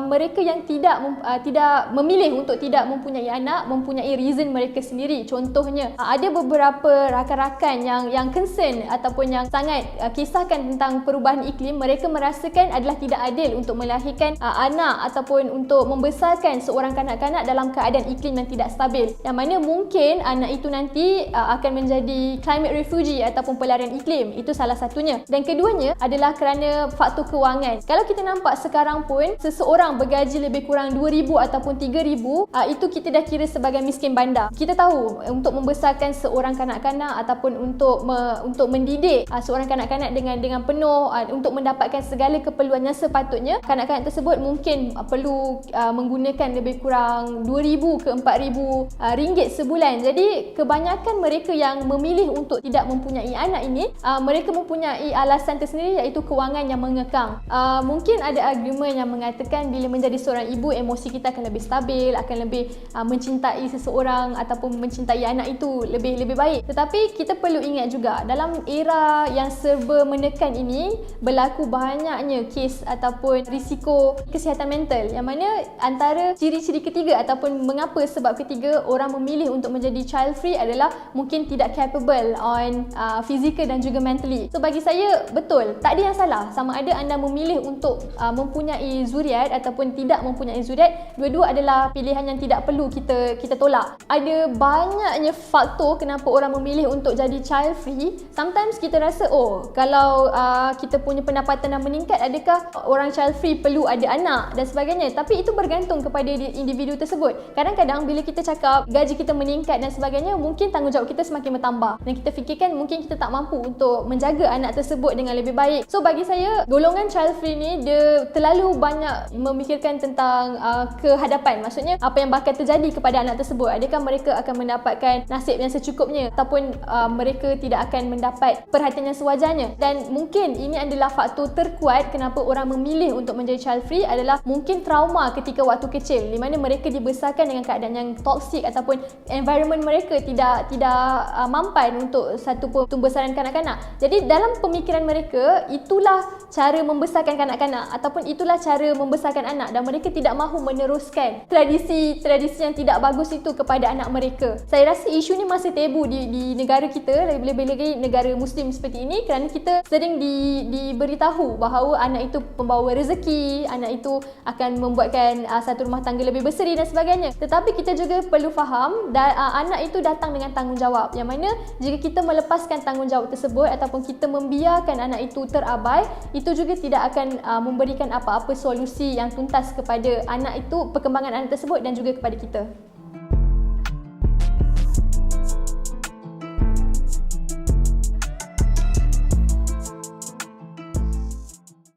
mereka yang tidak memilih untuk tidak mempunyai anak mempunyai reason mereka sendiri. Contohnya, ada beberapa rakan-rakan yang concern ataupun yang sangat kisahkan tentang perubahan iklim. Mereka merasakan adalah tidak adil untuk melahirkan anak ataupun untuk membesarkan seorang kanak-kanak dalam keadaan iklim yang tidak stabil, yang mana mungkin anak itu nanti akan menjadi climate refugee ataupun pelarian iklim. Itu salah satunya. Dan keduanya adalah kerana faktor kewangan. Kalau kita nampak sekarang pun seseorang bergaji lebih kurang 2,000 ataupun 3,000, itu kita dah kira sebagai miskin bandar. Kita tahu untuk membesarkan seorang kanak-kanak ataupun untuk mendidik seorang kanak-kanak dengan penuh, untuk mendapatkan segala keperluan yang sepatutnya, kanak-kanak tersebut mungkin perlu menggunakan lebih kurang 2,000 ke 4,000 ringgit sebulan. Jadi kebanyakan mereka yang memilih untuk tidak mempunyai anak ini, mereka mempunyai alasan tersendiri, iaitu kewangan yang mengekang. Mungkin ada argument yang mengatakan bila menjadi seorang ibu, emosi kita akan lebih stabil, akan lebih mencintai seseorang ataupun mencintai anak itu lebih baik. Tetapi kita perlu ingat juga, dalam era yang serba menekan ini, berlaku banyaknya kes ataupun risiko kesihatan mental, yang mana antara ciri-ciri ketiga ataupun mengapa sebab ketiga orang memilih untuk menjadi child free adalah mungkin tidak capable on physical dan juga mentally. So bagi saya, betul, tak ada yang salah sama ada anda memilih untuk mempunyai zuriat ataupun tidak mempunyai zuriat. Dua-dua adalah pilihan yang tidak perlu kita tolak. Ada banyaknya faktor kenapa orang memilih untuk jadi child free. Sometimes kita rasa, kalau kita punya pendapatan yang meningkat, adakah orang child free perlu ada anak dan sebagainya. Tapi itu bergantung kepada individu tersebut. Kadang-kadang bila kita cakap gaji kita meningkat dan sebagainya, mungkin tanggungjawab kita semakin bertambah dan kita fikirkan mungkin kita tak mampu untuk menjaga anak tersebut dengan lebih baik. So bagi saya, golongan child free ni dia terlalu banyak memikirkan tentang kehadapan. Maksudnya apa yang bakal terjadi kepada anak tersebut. Adakah mereka akan mendapatkan nasib yang secukupnya ataupun mereka tidak akan mendapat perhatian yang sewajarnya. Dan mungkin ini adalah faktor terkuat kenapa orang memilih untuk menjadi child free adalah mungkin trauma ketika waktu kecil, di mana mereka dibesarkan dengan keadaan yang toksik ataupun environment mereka tidak mampan untuk satu pembesaran kanak-kanak. Jadi dalam pemikiran mereka, itulah cara membesarkan kanak-kanak ataupun itulah cara membesarkan anak, dan mereka tidak mahu meneruskan tradisi yang tidak bagus itu kepada anak mereka. Saya rasa isu ni masih tabu di negara kita, lebih-lebih lagi negara Muslim seperti ini, kerana kita sering diberitahu bahawa anak itu pembawa rezeki, anak itu akan membuatkan satu rumah tangga lebih berseri dan sebagainya. Tetapi kita juga perlu faham anak itu datang dengan tanggungjawab, yang mana jika kita melepaskan tanggungjawab tersebut ataupun kita membiarkan anak itu terabai, itu juga tidak akan memberikan apa-apa solusi yang tuntas kepada anak itu, perkembangan anak tersebut dan juga kepada kita.